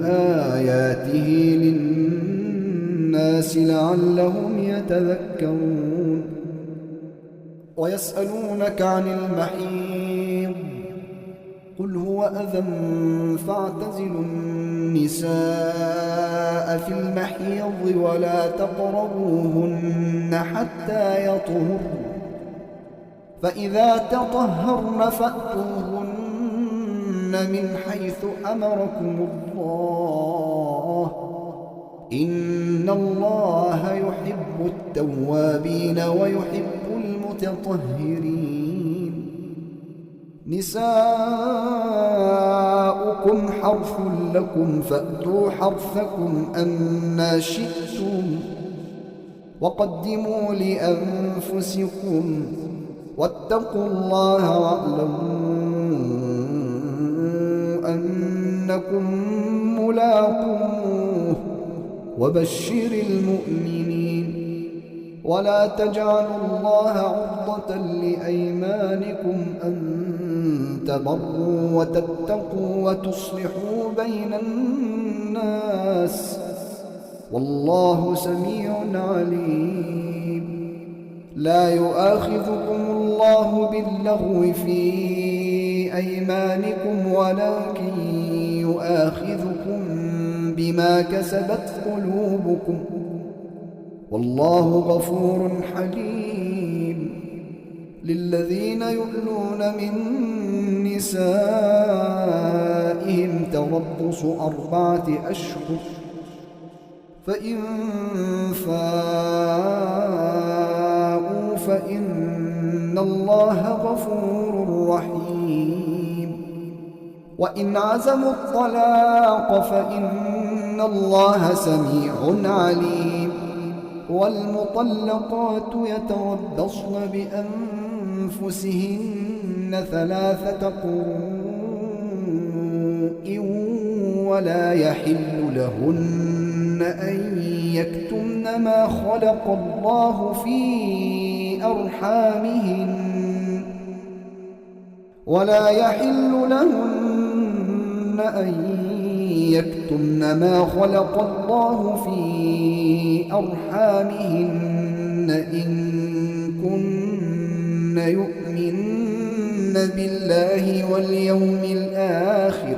آياته للناس لعلهم يتذكرون. ويسألونك عن المحيض قل هو أذى فاعتزلوا النساء في المحيض ولا تقربوهن حتى يطهرن فإذا تطهرن فأتوهن من حيث أمركم الله إن الله يحب التوابين ويحب المتطهرين. نساؤكم حرث لكم فأتوا حرثكم أنى شئتم وقدموا لأنفسكم واتقوا الله واعلموا أنكم ملاقوه وبشر المؤمنين. ولا تجعلوا الله عرضة لأيمانكم أن تبروا وتتقوا وتصلحوا بين الناس والله سميع عليم. لا يؤاخذكم الله باللغو في أيمانكم ولكن يؤاخذكم بما كسبت قلوبكم والله غفور حليم. للذين يؤلون من نسائهم تربص 4 أشهر فإن فاءوا فإن الله غفور رحيم. وإن عزموا الطلاق فإن الله سميع عليم. والمطلقات يتربصن بأنفسهن 3 قروء ولا يحل لهن أن يكتمن ما خلق الله في أرحامهن إن كن يؤمن بالله واليوم الآخر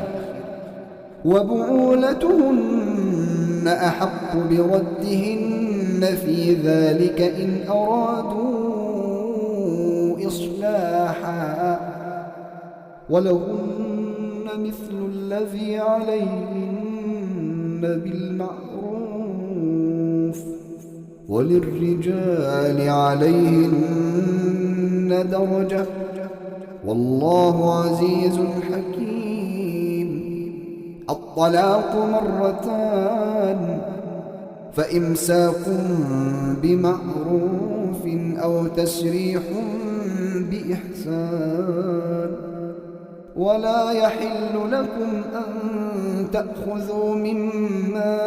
وبعولتهن أحق بردهن في ذلك إن أرادوا إصلاحا ولهن مثل الذي عليهن بالمعروف وللرجال عليهن درجة والله عزيز حكيم. الطلاق 2 فإمساك بمعروف أو تسريح بإحسان. ولا يحل لكم أن تأخذوا مما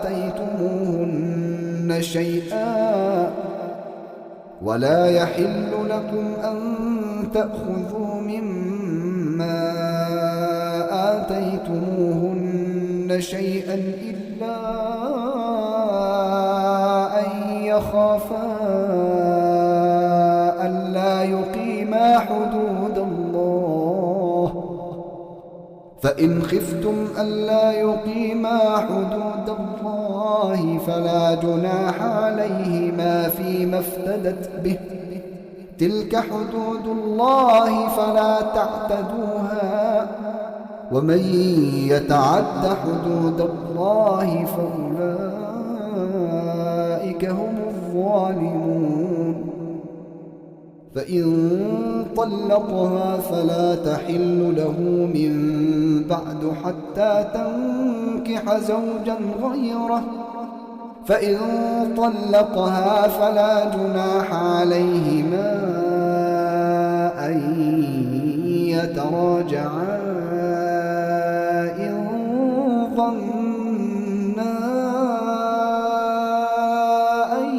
آتيتموهن شيئا إلا أن يخافا ألا يقيما حدود الله فإن خفتم ألا يقيما حدود الله فلا جناح عليهما فيما افتدت به تلك حدود الله فلا تعتدوها ومن يتعد حدود الله فأولئك هم الظالمون. فإن طلقها فلا تحل له من بعد حتى تنكح زوجا غيره فإن طلقها فلا جناح عليهما أن يتراجعا إن ظنا أن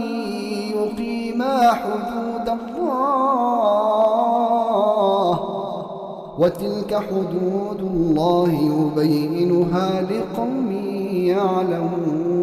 يقيما حدود الله وتلك حدود الله يبينها لقوم يعلمون.